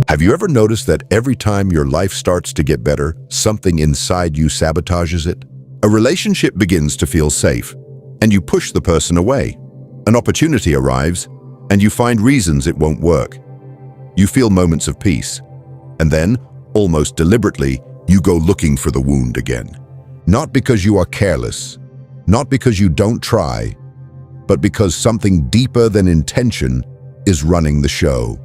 Have you ever noticed that every time your life starts to get better, something inside you sabotages it? A relationship begins to feel safe, and you push the person away. An opportunity arrives, and you find reasons it won't work. You feel moments of peace, and then, almost deliberately, you go looking for the wound again. Not because you are careless, not because you don't try, but because something deeper than intention is running the show.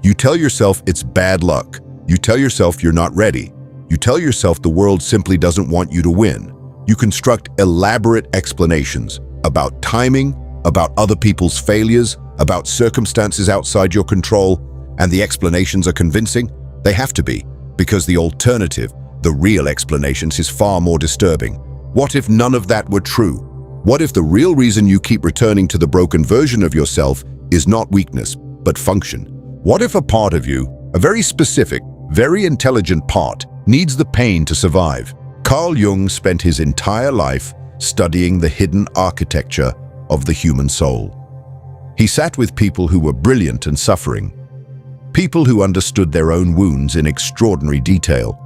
You tell yourself it's bad luck. You tell yourself you're not ready. You tell yourself the world simply doesn't want you to win. You construct elaborate explanations about timing, about other people's failures, about circumstances outside your control, and the explanations are convincing? They have to be, because the alternative, the real explanations, is far more disturbing. What if none of that were true? What if the real reason you keep returning to the broken version of yourself is not weakness, but function? What if a part of you, a very specific, very intelligent part, needs the pain to survive? Carl Jung spent his entire life studying the hidden architecture of the human soul. He sat with people who were brilliant and suffering, people who understood their own wounds in extraordinary detail,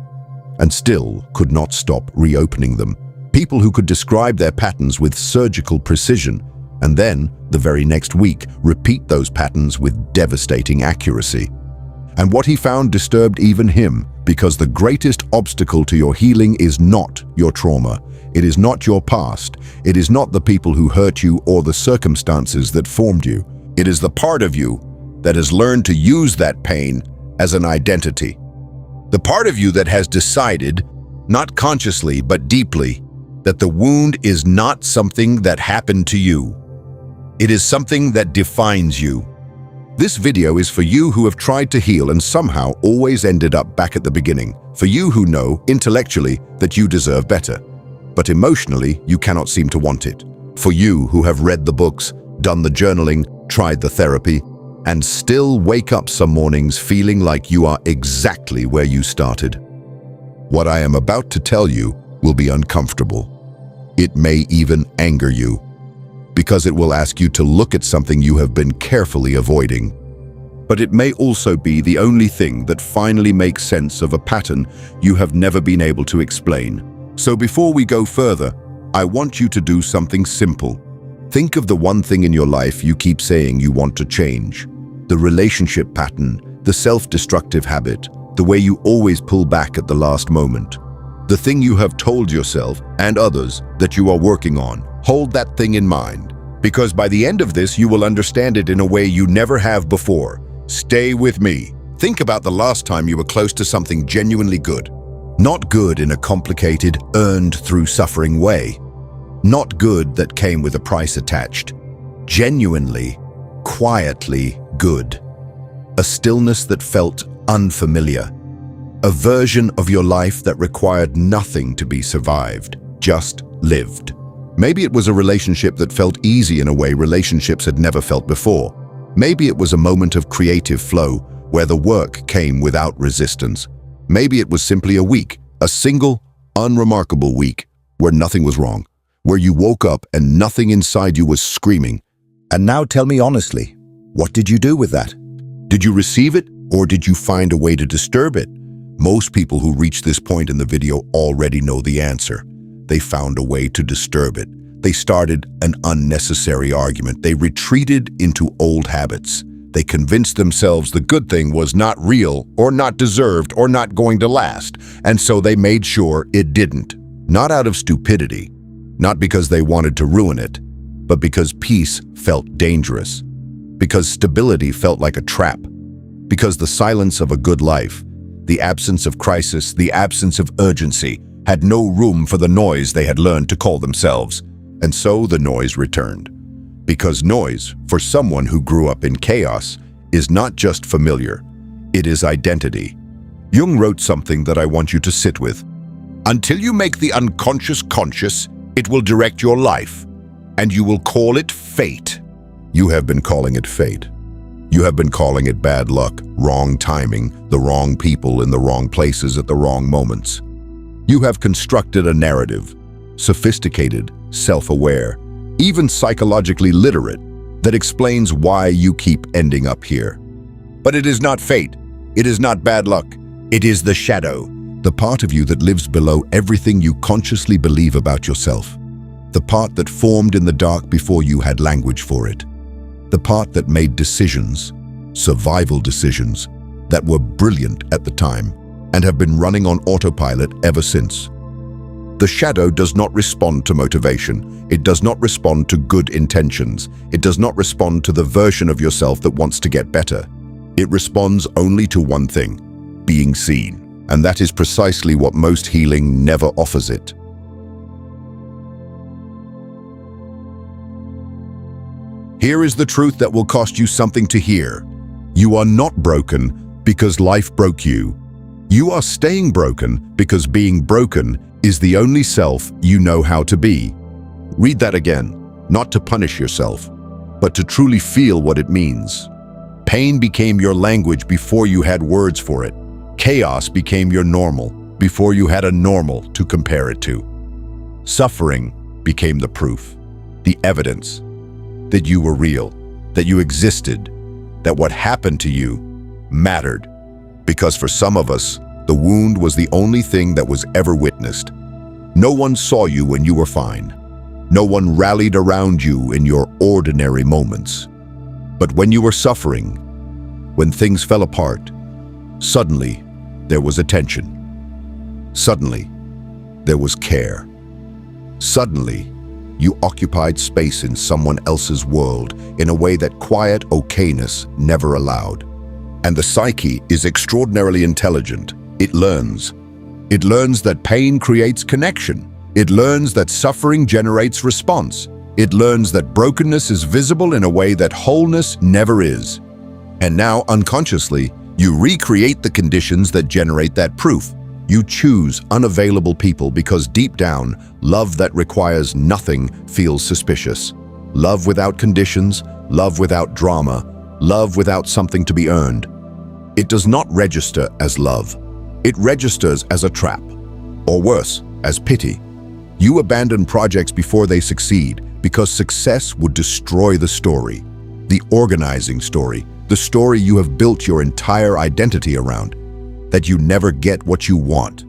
and still could not stop reopening them. People who could describe their patterns with surgical precision, and then, the very next week, repeat those patterns with devastating accuracy. And what he found disturbed even him, because the greatest obstacle to your healing is not your trauma. It is not your past. It is not the people who hurt you or the circumstances that formed you. It is the part of you that has learned to use that pain as an identity. The part of you that has decided, not consciously but deeply, that the wound is not something that happened to you. It is something that defines you. This video is for you who have tried to heal and somehow always ended up back at the beginning. For you who know, intellectually, that you deserve better, but emotionally, you cannot seem to want it. For you who have read the books, done the journaling, tried the therapy, and still wake up some mornings feeling like you are exactly where you started. What I am about to tell you will be uncomfortable. It may even anger you, because it will ask you to look at something you have been carefully avoiding. But it may also be the only thing that finally makes sense of a pattern you have never been able to explain. So before we go further, I want you to do something simple. Think of the one thing in your life you keep saying you want to change. The relationship pattern, the self-destructive habit, the way you always pull back at the last moment. The thing you have told yourself and others that you are working on. Hold that thing in mind, because by the end of this, you will understand it in a way you never have before. Stay with me. Think about the last time you were close to something genuinely good. Not good in a complicated, earned through suffering way. Not good that came with a price attached. Genuinely, quietly good. A stillness that felt unfamiliar. A version of your life that required nothing to be survived, just lived. Maybe it was a relationship that felt easy in a way relationships had never felt before. Maybe it was a moment of creative flow where the work came without resistance. Maybe it was simply a week, a single, unremarkable week where nothing was wrong, where you woke up and nothing inside you was screaming. And now tell me honestly, what did you do with that? Did you receive it, or did you find a way to disturb it? Most people who reach this point in the video already know the answer. They found a way to disturb it. They started an unnecessary argument. They retreated into old habits. They convinced themselves the good thing was not real or not deserved or not going to last, and so they made sure it didn't. Not out of stupidity, not because they wanted to ruin it, but because peace felt dangerous, because stability felt like a trap, because the silence of a good life, the absence of crisis, the absence of urgency, had no room for the noise they had learned to call themselves. And so the noise returned. Because noise, for someone who grew up in chaos, is not just familiar, it is identity. Jung wrote something that I want you to sit with. Until you make the unconscious conscious, it will direct your life, and you will call it fate. You have been calling it fate. You have been calling it bad luck, wrong timing, the wrong people in the wrong places at the wrong moments. You have constructed a narrative, sophisticated, self-aware, even psychologically literate, that explains why you keep ending up here. But it is not fate. It is not bad luck. It is the shadow, the part of you that lives below everything you consciously believe about yourself. The part that formed in the dark before you had language for it. The part that made decisions, survival decisions, that were brilliant at the time and have been running on autopilot ever since. The shadow does not respond to motivation. It does not respond to good intentions. It does not respond to the version of yourself that wants to get better. It responds only to one thing, being seen. And that is precisely what most healing never offers it. Here is the truth that will cost you something to hear. You are not broken because life broke you. You are staying broken because being broken is the only self you know how to be. Read that again, not to punish yourself, but to truly feel what it means. Pain became your language before you had words for it. Chaos became your normal before you had a normal to compare it to. Suffering became the proof, the evidence that you were real, that you existed, that what happened to you mattered. Because for some of us, the wound was the only thing that was ever witnessed. No one saw you when you were fine. No one rallied around you in your ordinary moments. But when you were suffering, when things fell apart, suddenly there was attention. Suddenly there was care. Suddenly you occupied space in someone else's world in a way that quiet okayness never allowed. And the psyche is extraordinarily intelligent. It learns. It learns that pain creates connection. It learns that suffering generates response. It learns that brokenness is visible in a way that wholeness never is. And now, unconsciously, you recreate the conditions that generate that proof. You choose unavailable people because deep down, love that requires nothing feels suspicious. Love without conditions, love without drama, love without something to be earned. It does not register as love. It registers as a trap, or worse, as pity. You abandon projects before they succeed because success would destroy the story, the organizing story, the story you have built your entire identity around, that you never get what you want.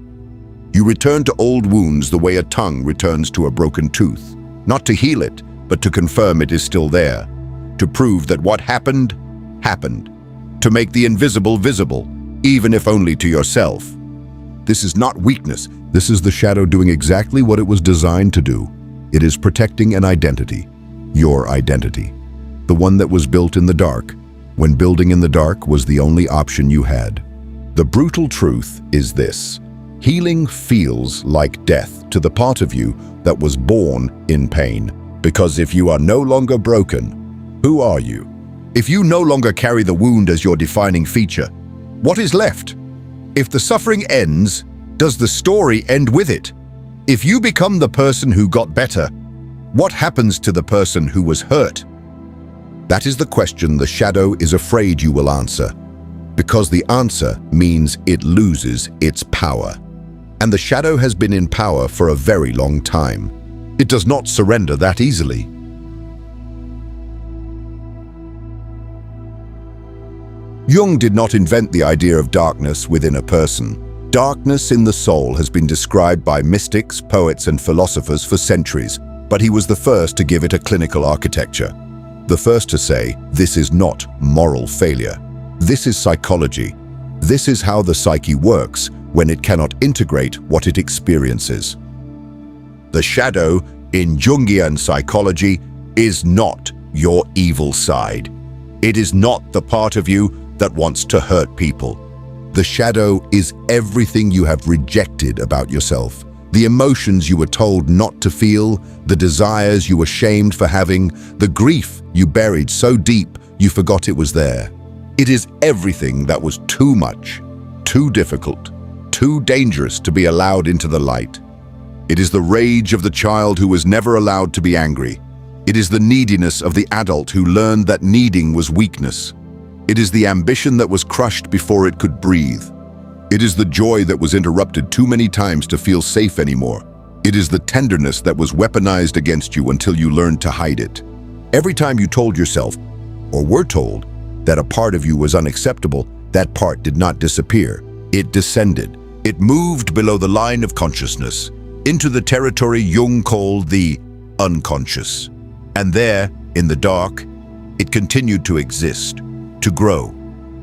You return to old wounds the way a tongue returns to a broken tooth, not to heal it, but to confirm it is still there, to prove that what happened, happened, to make the invisible visible, even if only to yourself. This is not weakness. This is the shadow doing exactly what it was designed to do. It is protecting an identity, your identity, the one that was built in the dark, when building in the dark was the only option you had. The brutal truth is this: healing feels like death to the part of you that was born in pain. Because if you are no longer broken, who are you? If you no longer carry the wound as your defining feature, what is left? If the suffering ends, does the story end with it? If you become the person who got better, what happens to the person who was hurt? That is the question the shadow is afraid you will answer, because the answer means it loses its power. And the shadow has been in power for a very long time. It does not surrender that easily. Jung did not invent the idea of darkness within a person. Darkness in the soul has been described by mystics, poets, and philosophers for centuries, but he was the first to give it a clinical architecture. The first to say, this is not moral failure. This is psychology. This is how the psyche works when it cannot integrate what it experiences. The shadow, in Jungian psychology, is not your evil side. It is not the part of you that wants to hurt people. The shadow is everything you have rejected about yourself. The emotions you were told not to feel, the desires you were shamed for having, the grief you buried so deep you forgot it was there. It is everything that was too much, too difficult, too dangerous to be allowed into the light. It is the rage of the child who was never allowed to be angry. It is the neediness of the adult who learned that needing was weakness. It is the ambition that was crushed before it could breathe. It is the joy that was interrupted too many times to feel safe anymore. It is the tenderness that was weaponized against you until you learned to hide it. Every time you told yourself, or were told, that a part of you was unacceptable, that part did not disappear. It descended. It moved below the line of consciousness, into the territory Jung called the unconscious. And there, in the dark, it continued to exist, to grow,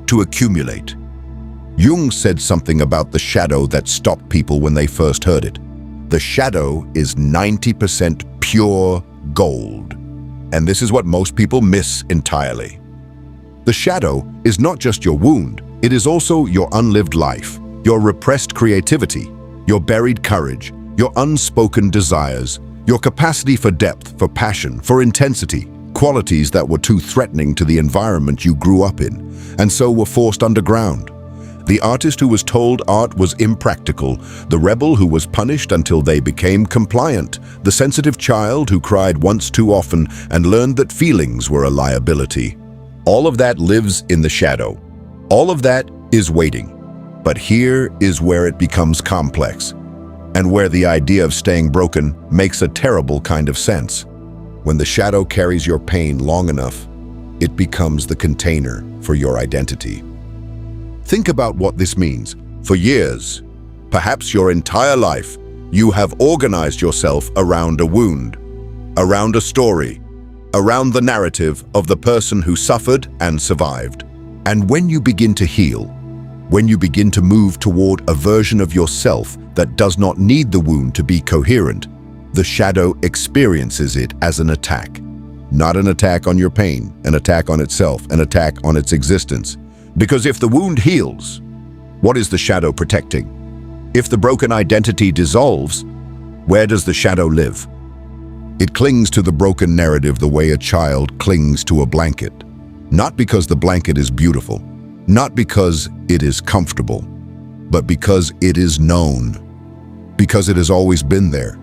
to accumulate. Jung said something about the shadow that stopped people when they first heard it. The shadow is 90% pure gold. And this is what most people miss entirely. The shadow is not just your wound, it is also your unlived life, your repressed creativity, your buried courage, your unspoken desires, your capacity for depth, for passion, for intensity, qualities that were too threatening to the environment you grew up in, and so were forced underground. The artist who was told art was impractical, the rebel who was punished until they became compliant, the sensitive child who cried once too often and learned that feelings were a liability. All of that lives in the shadow. All of that is waiting. But here is where it becomes complex, and where the idea of staying broken makes a terrible kind of sense. When the shadow carries your pain long enough, it becomes the container for your identity. Think about what this means. For years, perhaps your entire life, you have organized yourself around a wound, around a story, around the narrative of the person who suffered and survived. And when you begin to heal, when you begin to move toward a version of yourself that does not need the wound to be coherent, the shadow experiences it as an attack. Not an attack on your pain, an attack on itself, an attack on its existence. Because if the wound heals, what is the shadow protecting? If the broken identity dissolves, where does the shadow live? It clings to the broken narrative the way a child clings to a blanket. Not because the blanket is beautiful, not because it is comfortable, but because it is known. Because it has always been there.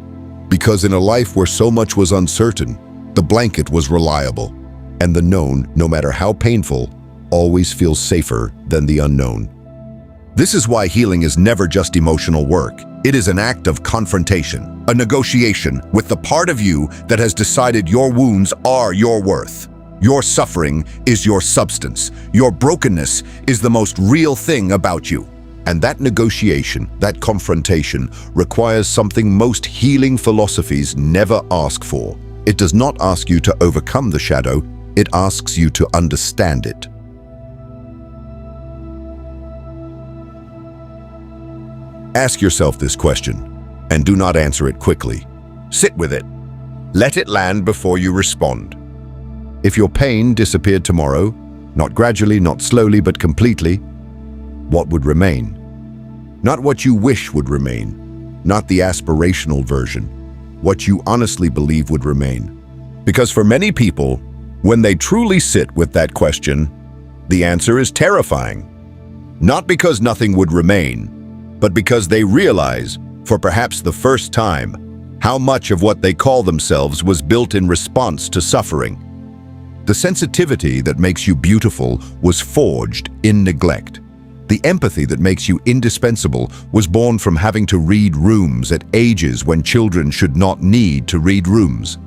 Because in a life where so much was uncertain, the blanket was reliable. And the known, no matter how painful, always feels safer than the unknown. This is why healing is never just emotional work. It is an act of confrontation, a negotiation with the part of you that has decided your wounds are your worth. Your suffering is your substance. Your brokenness is the most real thing about you. And that negotiation, that confrontation, requires something most healing philosophies never ask for. It does not ask you to overcome the shadow, it asks you to understand it. Ask yourself this question, and do not answer it quickly. Sit with it. Let it land before you respond. If your pain disappeared tomorrow, not gradually, not slowly, but completely, what would remain? Not what you wish would remain, not the aspirational version, what you honestly believe would remain. Because for many people, when they truly sit with that question, the answer is terrifying. Not because nothing would remain, but because they realize, for perhaps the first time, how much of what they call themselves was built in response to suffering. The sensitivity that makes you beautiful was forged in neglect. The empathy that makes you indispensable was born from having to read rooms at ages when children should not need to read rooms.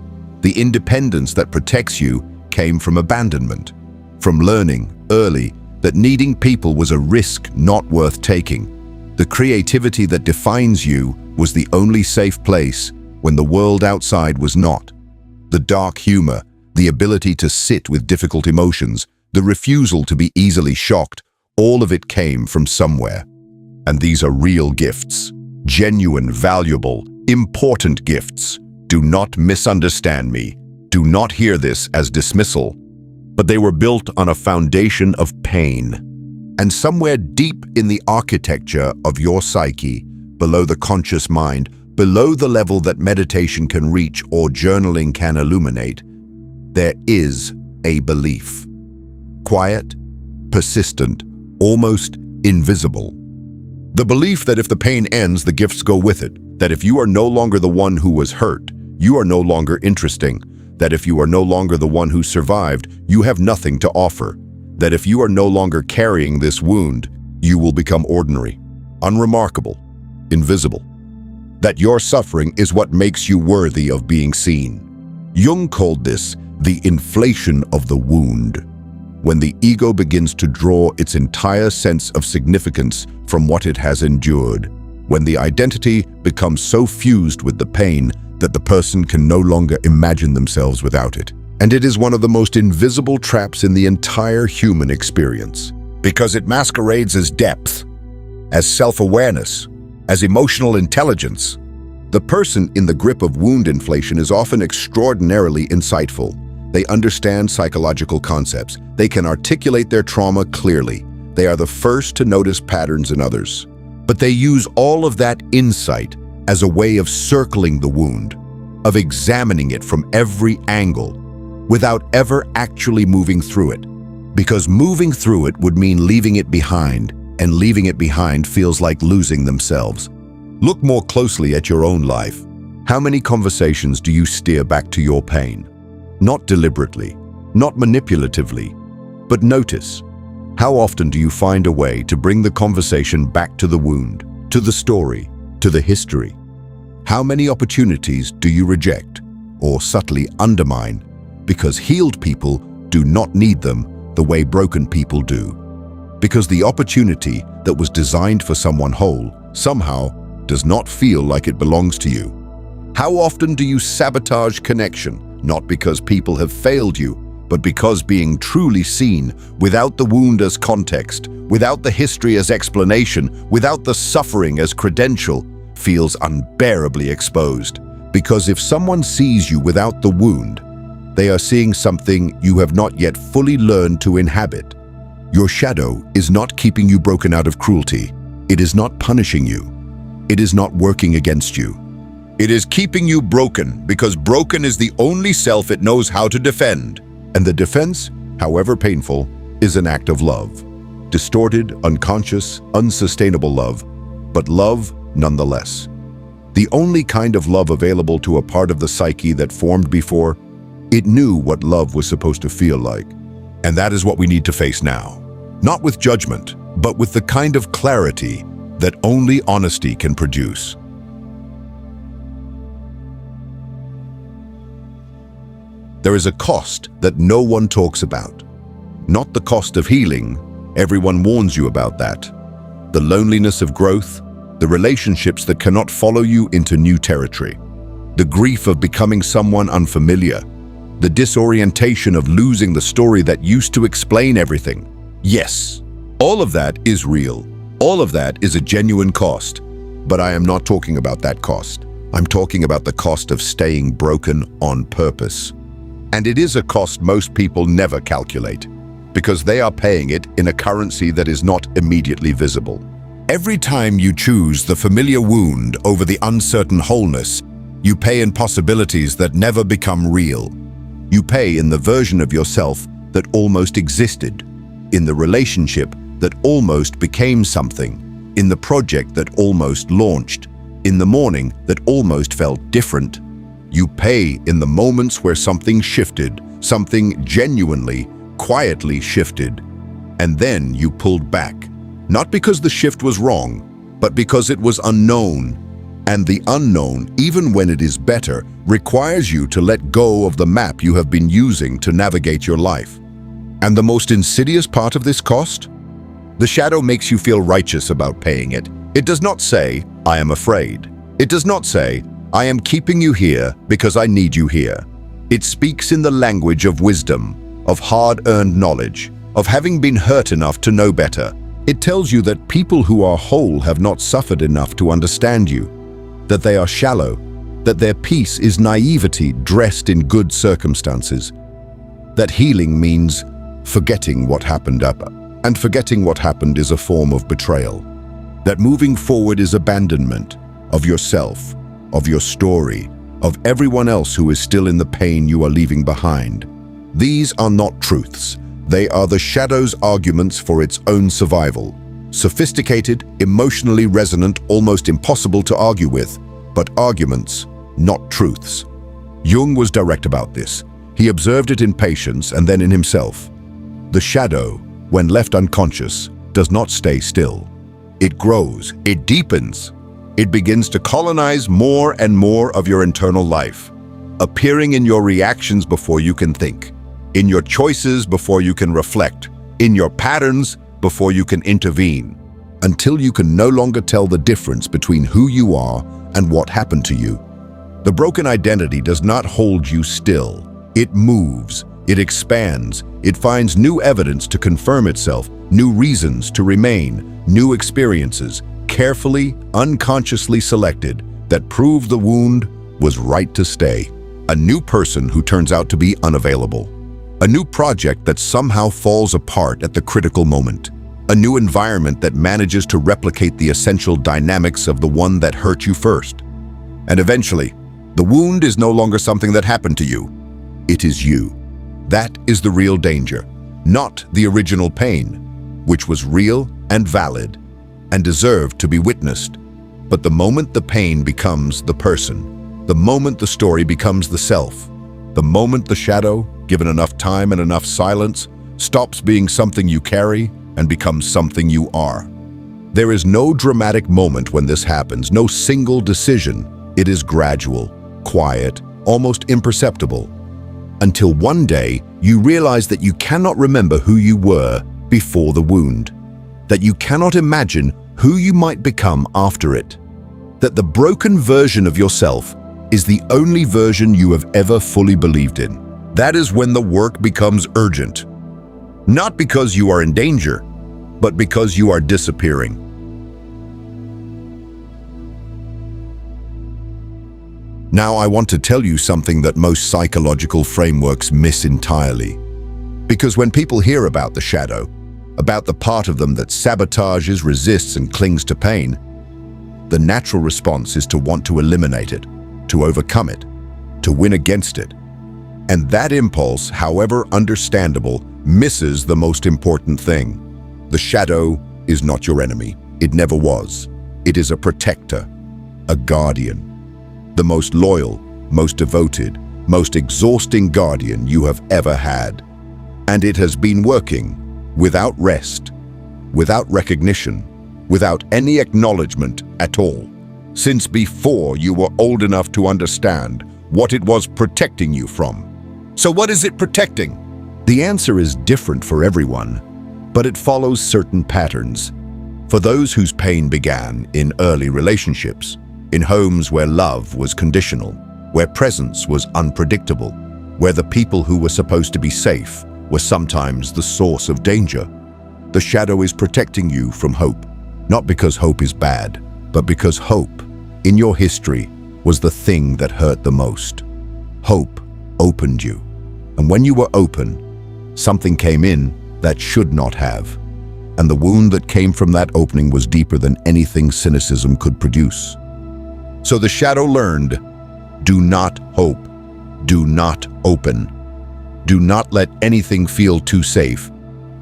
The independence that protects you came from abandonment, from learning early that needing people was a risk not worth taking. The creativity that defines you was the only safe place when the world outside was not. The dark humor, the ability to sit with difficult emotions, the refusal to be easily shocked, all of it came from somewhere. And these are real gifts, genuine, valuable, important gifts. Do not misunderstand me. Do not hear this as dismissal. But they were built on a foundation of pain. And somewhere deep in the architecture of your psyche, below the conscious mind, below the level that meditation can reach or journaling can illuminate, there is a belief. Quiet, persistent, almost invisible. The belief that if the pain ends, the gifts go with it. That if you are no longer the one who was hurt, you are no longer interesting. That if you are no longer the one who survived, you have nothing to offer. That if you are no longer carrying this wound, you will become ordinary, unremarkable, invisible. that your suffering is what makes you worthy of being seen. Jung called this the inflation of the wound, when the ego begins to draw its entire sense of significance from what it has endured, when the identity becomes so fused with the pain that the person can no longer imagine themselves without it. And it is one of the most invisible traps in the entire human experience, because it masquerades as depth, as self-awareness, as emotional intelligence. The person in the grip of wound inflation is often extraordinarily insightful. They understand psychological concepts. They can articulate their trauma clearly. They are the first to notice patterns in others. But they use all of that insight as a way of circling the wound, of examining it from every angle, without ever actually moving through it. Because moving through it would mean leaving it behind, and leaving it behind feels like losing themselves. Look more closely at your own life. How many conversations do you steer back to your pain? Not deliberately, not manipulatively, but notice. How often do you find a way to bring the conversation back to the wound, to the story, to the history? How many opportunities do you reject or subtly undermine because healed people do not need them the way broken people do? Because the opportunity that was designed for someone whole somehow does not feel like it belongs to you. How often do you sabotage connection, not because people have failed you, but because being truly seen, without the wound as context, without the history as explanation, without the suffering as credential, feels unbearably exposed? Because if someone sees you without the wound, they are seeing something you have not yet fully learned to inhabit. Your shadow is not keeping you broken out of cruelty. It is not punishing you. It is not working against you. It is keeping you broken because broken is the only self it knows how to defend. And the defense, however painful, is an act of love. Distorted, unconscious, unsustainable love, but love nonetheless. The only kind of love available to a part of the psyche that formed before it knew what love was supposed to feel like. And that is what we need to face now. Not with judgment, but with the kind of clarity that only honesty can produce. There is a cost that no one talks about. Not the cost of healing. Everyone warns you about that. The loneliness of growth, the relationships that cannot follow you into new territory, the grief of becoming someone unfamiliar, the disorientation of losing the story that used to explain everything. Yes, all of that is real. All of that is a genuine cost. But I am not talking about that cost. I'm talking about the cost of staying broken on purpose. And it is a cost most people never calculate, because they are paying it in a currency that is not immediately visible. Every time you choose the familiar wound over the uncertain wholeness, you pay in possibilities that never become real. You pay in the version of yourself that almost existed, in the relationship that almost became something, in the project that almost launched, in the morning that almost felt different. You pay in the moments where something shifted, something genuinely, quietly shifted, and then you pulled back. Not because the shift was wrong, but because it was unknown. And the unknown, even when it is better, requires you to let go of the map you have been using to navigate your life. And the most insidious part of this cost? The shadow makes you feel righteous about paying it. It does not say, "I am afraid." It does not say, "I am keeping you here because I need you here." It speaks in the language of wisdom, of hard-earned knowledge, of having been hurt enough to know better. It tells you that people who are whole have not suffered enough to understand you, that they are shallow, that their peace is naivety dressed in good circumstances, that healing means forgetting what happened up, and forgetting what happened is a form of betrayal, that moving forward is abandonment of yourself, of your story, of everyone else who is still in the pain you are leaving behind. These are not truths. They are the shadow's arguments for its own survival. Sophisticated, emotionally resonant, almost impossible to argue with, but arguments, not truths. Jung was direct about this. He observed it in patients and then in himself. The shadow, when left unconscious, does not stay still. It grows, it deepens, It begins to colonize more and more of your internal life, appearing in your reactions before you can think, in your choices before you can reflect, in your patterns before you can intervene, until you can no longer tell the difference between who you are and what happened to you. The broken identity does not hold you still. It moves, it expands, it finds new evidence to confirm itself, new reasons to remain, new experiences, carefully, unconsciously selected, that prove the wound was right to stay. A new person who turns out to be unavailable. A new project that somehow falls apart at the critical moment. A new environment that manages to replicate the essential dynamics of the one that hurt you first. And eventually, the wound is no longer something that happened to you. It is you. That is the real danger, not the original pain, which was real and valid and deserved to be witnessed. But the moment the pain becomes the person, the moment the story becomes the self, the moment the shadow, given enough time and enough silence, stops being something you carry and becomes something you are. There is no dramatic moment when this happens, no single decision. It is gradual, quiet, almost imperceptible, until one day you realize that you cannot remember who you were before the wound, that you cannot imagine who you might become after it, that the broken version of yourself is the only version you have ever fully believed in. That is when the work becomes urgent, not because you are in danger, but because you are disappearing. Now I want to tell you something that most psychological frameworks miss entirely. Because when people hear about the shadow, about the part of them that sabotages, resists, and clings to pain, the natural response is to want to eliminate it, to overcome it, to win against it. And that impulse, however understandable, misses the most important thing. The shadow is not your enemy. It never was. It is a protector, a guardian. The most loyal, most devoted, most exhausting guardian you have ever had. And it has been working without rest, without recognition, without any acknowledgement at all, since before you were old enough to understand what it was protecting you from. So what is it protecting? The answer is different for everyone, but it follows certain patterns. For those whose pain began in early relationships, in homes where love was conditional, where presence was unpredictable, where the people who were supposed to be safe were sometimes the source of danger, the shadow is protecting you from hope. Not because hope is bad, but because hope, in your history, was the thing that hurt the most. Hope opened you. And when you were open, something came in that should not have. And the wound that came from that opening was deeper than anything cynicism could produce. So the shadow learned, do not hope, do not open, do not let anything feel too safe,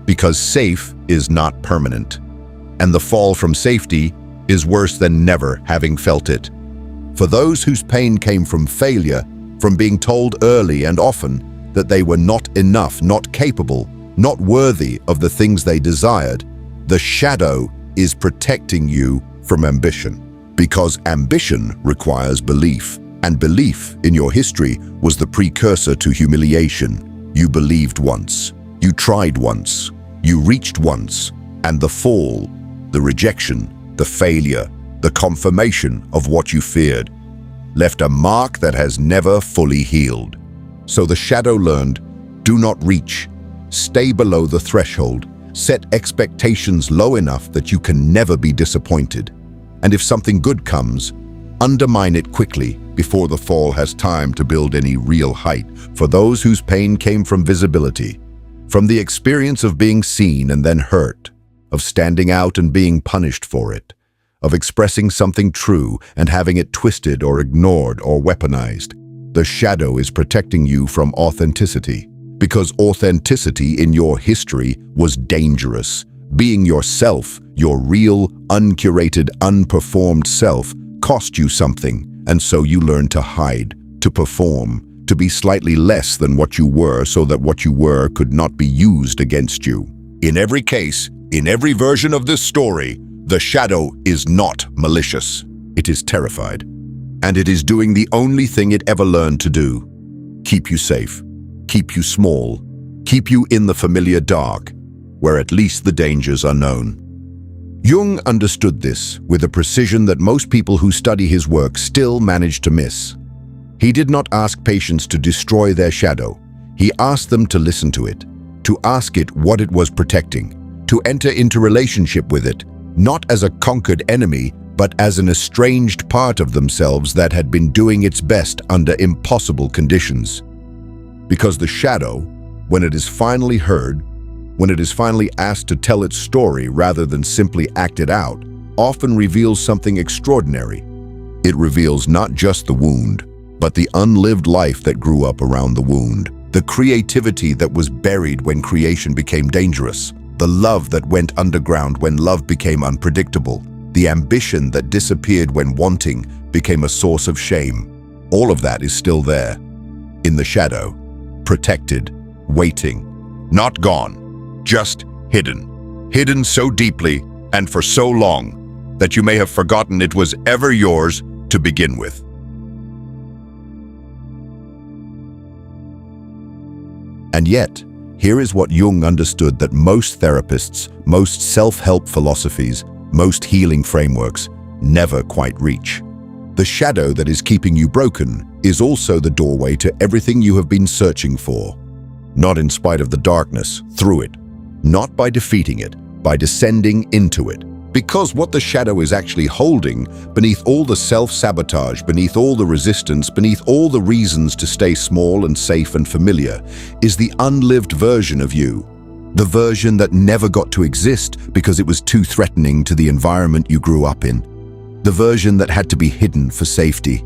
because safe is not permanent. And the fall from safety is worse than never having felt it. For those whose pain came from failure, from being told early and often that they were not enough, not capable, not worthy of the things they desired, the shadow is protecting you from ambition. Because ambition requires belief, and belief in your history was the precursor to humiliation. You believed once, you tried once, you reached once, and the fall, the rejection, the failure, the confirmation of what you feared, left a mark that has never fully healed. So the shadow learned, do not reach, stay below the threshold, set expectations low enough that you can never be disappointed. And if something good comes, undermine it quickly before the fall has time to build any real height. For those whose pain came from visibility, from the experience of being seen and then hurt, of standing out and being punished for it, of expressing something true and having it twisted or ignored or weaponized, the shadow is protecting you from authenticity. Because authenticity in your history was dangerous. Being yourself, your real, uncurated, unperformed self, cost you something, and so you learned to hide, to perform, to be slightly less than what you were so that what you were could not be used against you. In every case, in every version of this story, the shadow is not malicious. It is terrified. And it is doing the only thing it ever learned to do. Keep you safe. Keep you small. Keep you in the familiar dark, where at least the dangers are known. Jung understood this with a precision that most people who study his work still manage to miss. He did not ask patients to destroy their shadow. He asked them to listen to it, to ask it what it was protecting, to enter into relationship with it, not as a conquered enemy, but as an estranged part of themselves that had been doing its best under impossible conditions. Because the shadow, when it is finally heard, when it is finally asked to tell its story rather than simply act it out, often reveals something extraordinary. It reveals not just the wound, but the unlived life that grew up around the wound, the creativity that was buried when creation became dangerous, the love that went underground when love became unpredictable, the ambition that disappeared when wanting became a source of shame. All of that is still there, in the shadow, protected, waiting, not gone. Just hidden. Hidden so deeply and for so long that you may have forgotten it was ever yours to begin with. And yet, here is what Jung understood that most therapists, most self-help philosophies, most healing frameworks never quite reach. The shadow that is keeping you broken is also the doorway to everything you have been searching for. Not in spite of the darkness, through it. Not by defeating it, by descending into it. Because what the shadow is actually holding, beneath all the self-sabotage, beneath all the resistance, beneath all the reasons to stay small and safe and familiar, is the unlived version of you. The version that never got to exist because it was too threatening to the environment you grew up in. The version that had to be hidden for safety.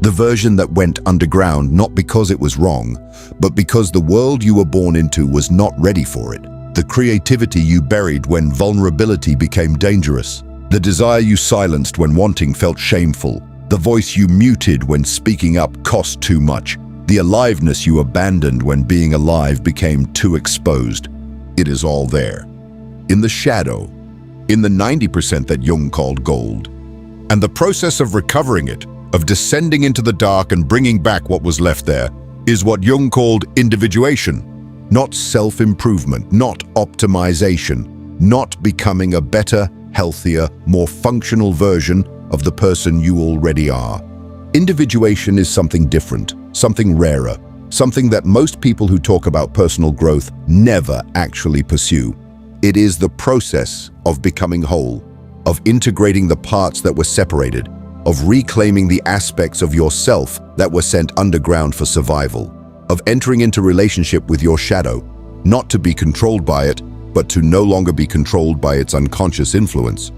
The version that went underground not because it was wrong, but because the world you were born into was not ready for it. The creativity you buried when vulnerability became dangerous. The desire you silenced when wanting felt shameful. The voice you muted when speaking up cost too much. The aliveness you abandoned when being alive became too exposed. It is all there. In the shadow. In the 90% that Jung called gold. And the process of recovering it, of descending into the dark and bringing back what was left there, is what Jung called individuation. Not self-improvement, not optimization, not becoming a better, healthier, more functional version of the person you already are. Individuation is something different, something rarer, something that most people who talk about personal growth never actually pursue. It is the process of becoming whole, of integrating the parts that were separated, of reclaiming the aspects of yourself that were sent underground for survival, of entering into relationship with your shadow, not to be controlled by it, but to no longer be controlled by its unconscious influence.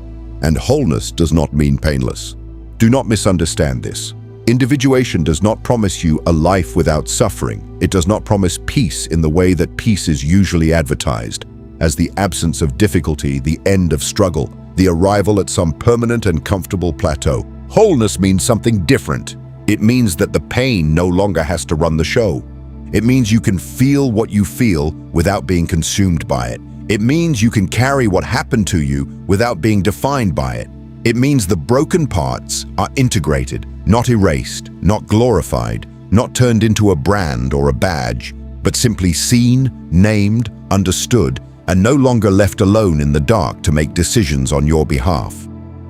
And wholeness does not mean painless. Do not misunderstand this. Individuation does not promise you a life without suffering. It does not promise peace in the way that peace is usually advertised, as the absence of difficulty, the end of struggle, the arrival at some permanent and comfortable plateau. Wholeness means something different. It means that the pain no longer has to run the show. It means you can feel what you feel without being consumed by it. It means you can carry what happened to you without being defined by it. It means the broken parts are integrated, not erased, not glorified, not turned into a brand or a badge, but simply seen, named, understood, and no longer left alone in the dark to make decisions on your behalf.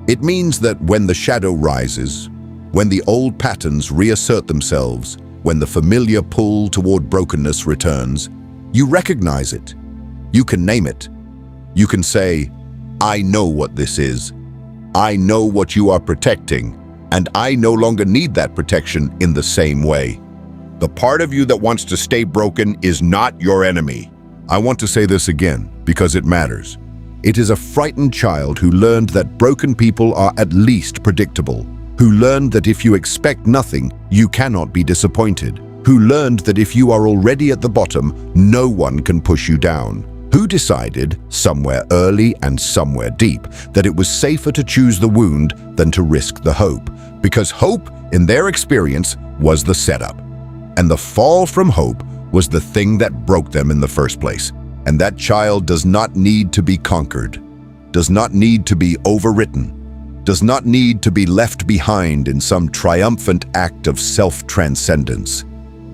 It means that when the shadow rises, when the old patterns reassert themselves, when the familiar pull toward brokenness returns, you recognize it. You can name it. You can say, I know what this is. I know what you are protecting, and I no longer need that protection in the same way. The part of you that wants to stay broken is not your enemy. I want to say this again because it matters. It is a frightened child who learned that broken people are at least predictable, who learned that if you expect nothing, you cannot be disappointed, who learned that if you are already at the bottom, no one can push you down, who decided, somewhere early and somewhere deep, that it was safer to choose the wound than to risk the hope, because hope, in their experience, was the setup. And the fall from hope was the thing that broke them in the first place. And that child does not need to be conquered, does not need to be overwritten, does not need to be left behind in some triumphant act of self-transcendence.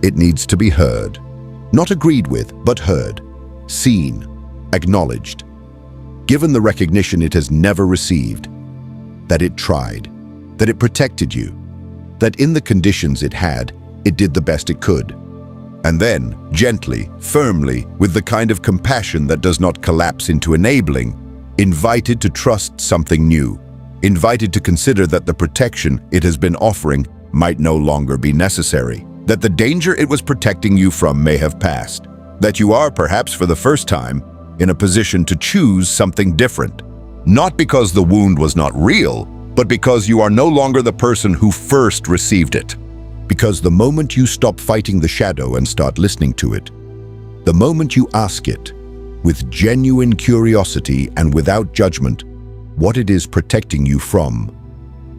It needs to be heard. Not agreed with, but heard. Seen. Acknowledged. Given the recognition it has never received. That it tried. That it protected you. That in the conditions it had, it did the best it could. And then, gently, firmly, with the kind of compassion that does not collapse into enabling, invited to trust something new. Invited to consider that the protection it has been offering might no longer be necessary. That the danger it was protecting you from may have passed. That you are, perhaps for the first time, in a position to choose something different. Not because the wound was not real, but because you are no longer the person who first received it. Because the moment you stop fighting the shadow and start listening to it, the moment you ask it, with genuine curiosity and without judgment, what it is protecting you from,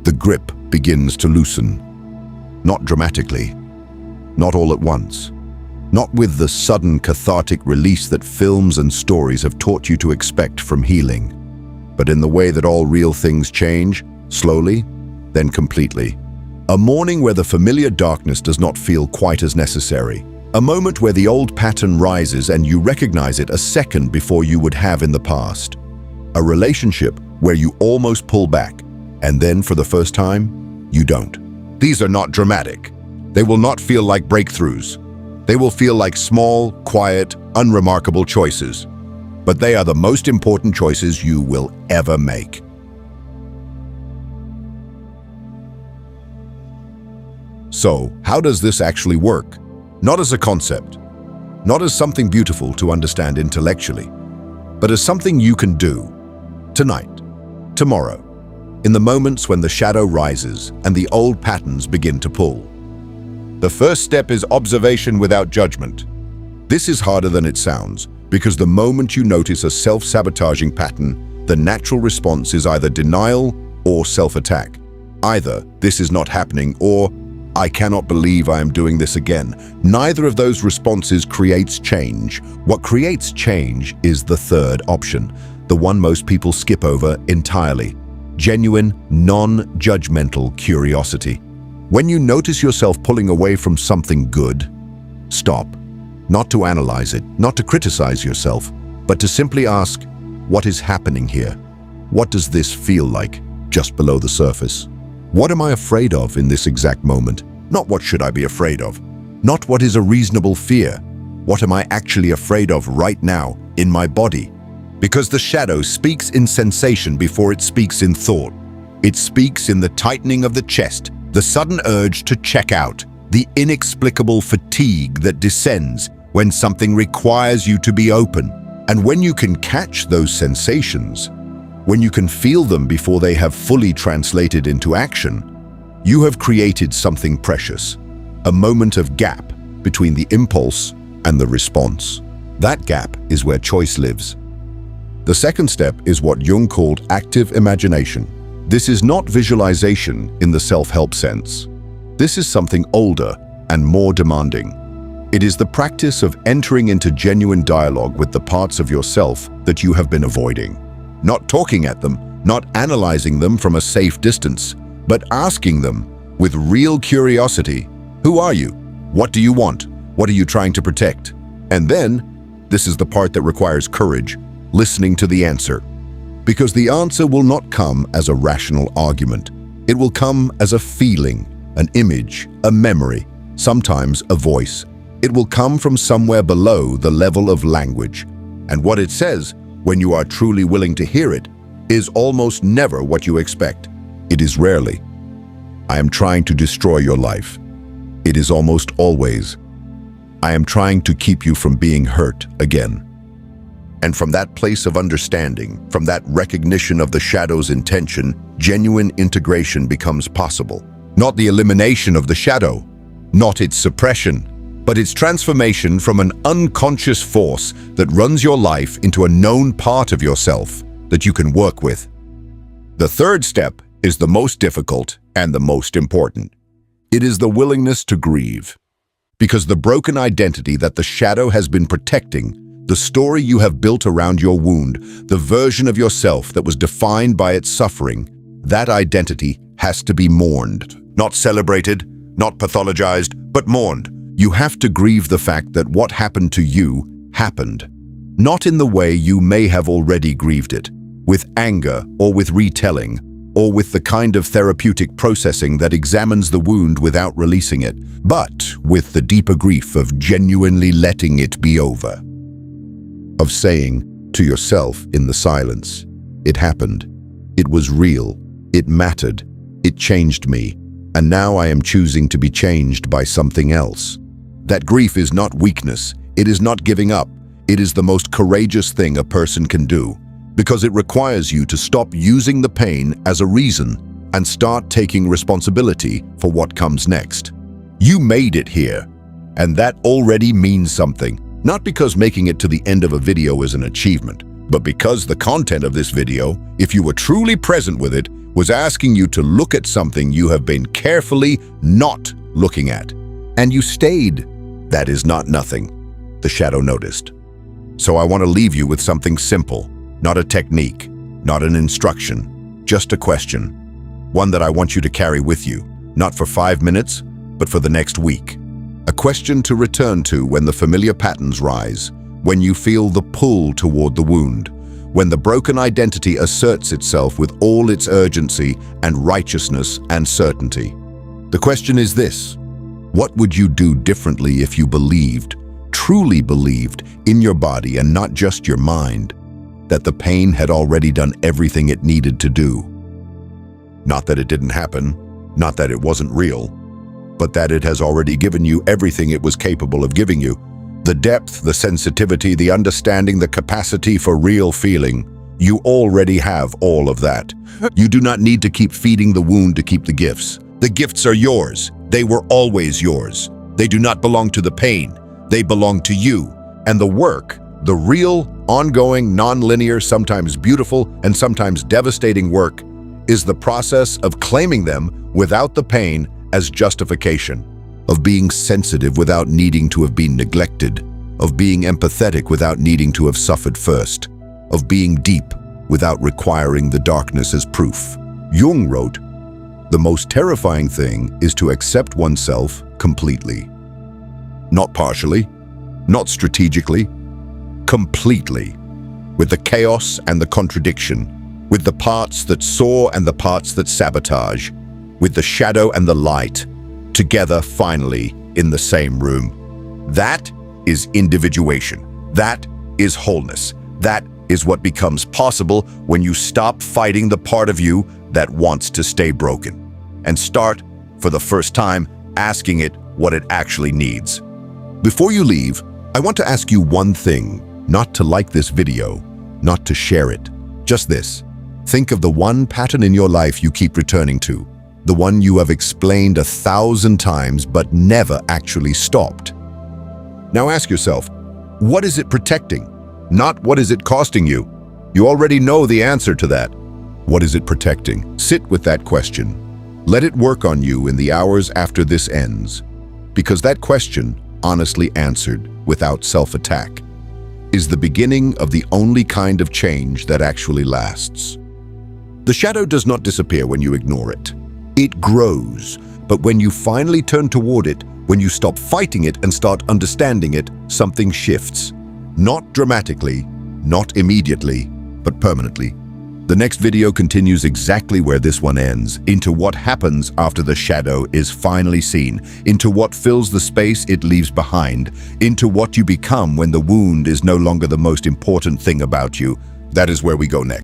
the grip begins to loosen. Not dramatically, not all at once, not with the sudden cathartic release that films and stories have taught you to expect from healing, but in the way that all real things change, slowly, then completely. A morning where the familiar darkness does not feel quite as necessary. A moment where the old pattern rises and you recognize it a second before you would have in the past. A relationship where you almost pull back, and then for the first time, you don't. These are not dramatic. They will not feel like breakthroughs. They will feel like small, quiet, unremarkable choices. But they are the most important choices you will ever make. So, how does this actually work? Not as a concept, not as something beautiful to understand intellectually, but as something you can do tonight, tomorrow, in the moments when the shadow rises and the old patterns begin to pull. The first step is observation without judgment. This is harder than it sounds, because the moment you notice a self-sabotaging pattern, the natural response is either denial or self-attack. Either this is not happening or I cannot believe I am doing this again. Neither of those responses creates change. What creates change is the third option, the one most people skip over entirely. Genuine, non-judgmental curiosity. When you notice yourself pulling away from something good, stop. Not to analyze it, not to criticize yourself, but to simply ask, what is happening here? What does this feel like just below the surface? What am I afraid of in this exact moment? Not what should I be afraid of? Not what is a reasonable fear? What am I actually afraid of right now in my body? Because the shadow speaks in sensation before it speaks in thought. It speaks in the tightening of the chest, the sudden urge to check out, the inexplicable fatigue that descends when something requires you to be open. And when you can catch those sensations, when you can feel them before they have fully translated into action, you have created something precious, a moment of gap between the impulse and the response. That gap is where choice lives. The second step is what Jung called active imagination. This is not visualization in the self-help sense. This is something older and more demanding. It is the practice of entering into genuine dialogue with the parts of yourself that you have been avoiding. Not talking at them, not analyzing them from a safe distance, but asking them with real curiosity, who are you? What do you want? What are you trying to protect? And then, this is the part that requires courage, listening to the answer. Because the answer will not come as a rational argument. It will come as a feeling, an image, a memory, sometimes a voice. It will come from somewhere below the level of language. And what it says, when you are truly willing to hear it, is almost never what you expect. It is rarely, I am trying to destroy your life. It is almost always, I am trying to keep you from being hurt again. And from that place of understanding, from that recognition of the shadow's intention, genuine integration becomes possible. Not the elimination of the shadow, not its suppression, but its transformation from an unconscious force that runs your life into a known part of yourself that you can work with. The third step is the most difficult and the most important. It is the willingness to grieve. Because the broken identity that the shadow has been protecting, the story you have built around your wound, the version of yourself that was defined by its suffering, That identity has to be mourned. Not celebrated, not pathologized, but mourned. You have to grieve the fact that what happened to you happened. Not in the way you may have already grieved it, with anger or with retelling, or with the kind of therapeutic processing that examines the wound without releasing it, but with the deeper grief of genuinely letting it be over. Of saying to yourself in the silence, it happened, it was real, it mattered, it changed me, and now I am choosing to be changed by something else. That grief is not weakness, it is not giving up, it is the most courageous thing a person can do, because it requires you to stop using the pain as a reason and start taking responsibility for what comes next. You made it here, and that already means something, not because making it to the end of a video is an achievement, but because the content of this video, if you were truly present with it, was asking you to look at something you have been carefully not looking at. And you stayed. That is not nothing, the shadow noticed. So I want to leave you with something simple, not a technique, not an instruction, just a question. One that I want you to carry with you, not for 5 minutes, but for the next week. A question to return to when the familiar patterns rise, when you feel the pull toward the wound, when the broken identity asserts itself with all its urgency and righteousness and certainty. The question is this: what would you do differently if you believed, truly believed, in your body and not just your mind, that the pain had already done everything it needed to do? Not that it didn't happen, not that it wasn't real, but that it has already given you everything it was capable of giving you. The depth, the sensitivity, the understanding, the capacity for real feeling. You already have all of that. You do not need to keep feeding the wound to keep the gifts. The gifts are yours. They were always yours. They do not belong to the pain. They belong to you. And the work, the real, ongoing, non-linear, sometimes beautiful and sometimes devastating work, is the process of claiming them without the pain as justification, of being sensitive without needing to have been neglected, of being empathetic without needing to have suffered first, of being deep without requiring the darkness as proof. Jung wrote, "The most terrifying thing is to accept oneself completely. Not partially, not strategically, completely, with the chaos and the contradiction, with the parts that soar and the parts that sabotage, with the shadow and the light, together finally in the same room." That is individuation. That is wholeness. That is what becomes possible when you stop fighting the part of you that wants to stay broken and start, for the first time, asking it what it actually needs. Before you leave, I want to ask you one thing: not to like this video, not to share it. Just this: think of the one pattern in your life you keep returning to, the one you have explained 1,000 times but never actually stopped. Now ask yourself, what is it protecting? Not what is it costing you? You already know the answer to that. What is it protecting? Sit with that question. Let it work on you in the hours after this ends, because that question, honestly answered without self-attack, is the beginning of the only kind of change that actually lasts. The shadow does not disappear when you ignore it. It grows, but when you finally turn toward it, when you stop fighting it and start understanding it, something shifts. Not dramatically, not immediately, but permanently. The next video continues exactly where this one ends, into what happens after the shadow is finally seen, into what fills the space it leaves behind, into what you become when the wound is no longer the most important thing about you. That is where we go next.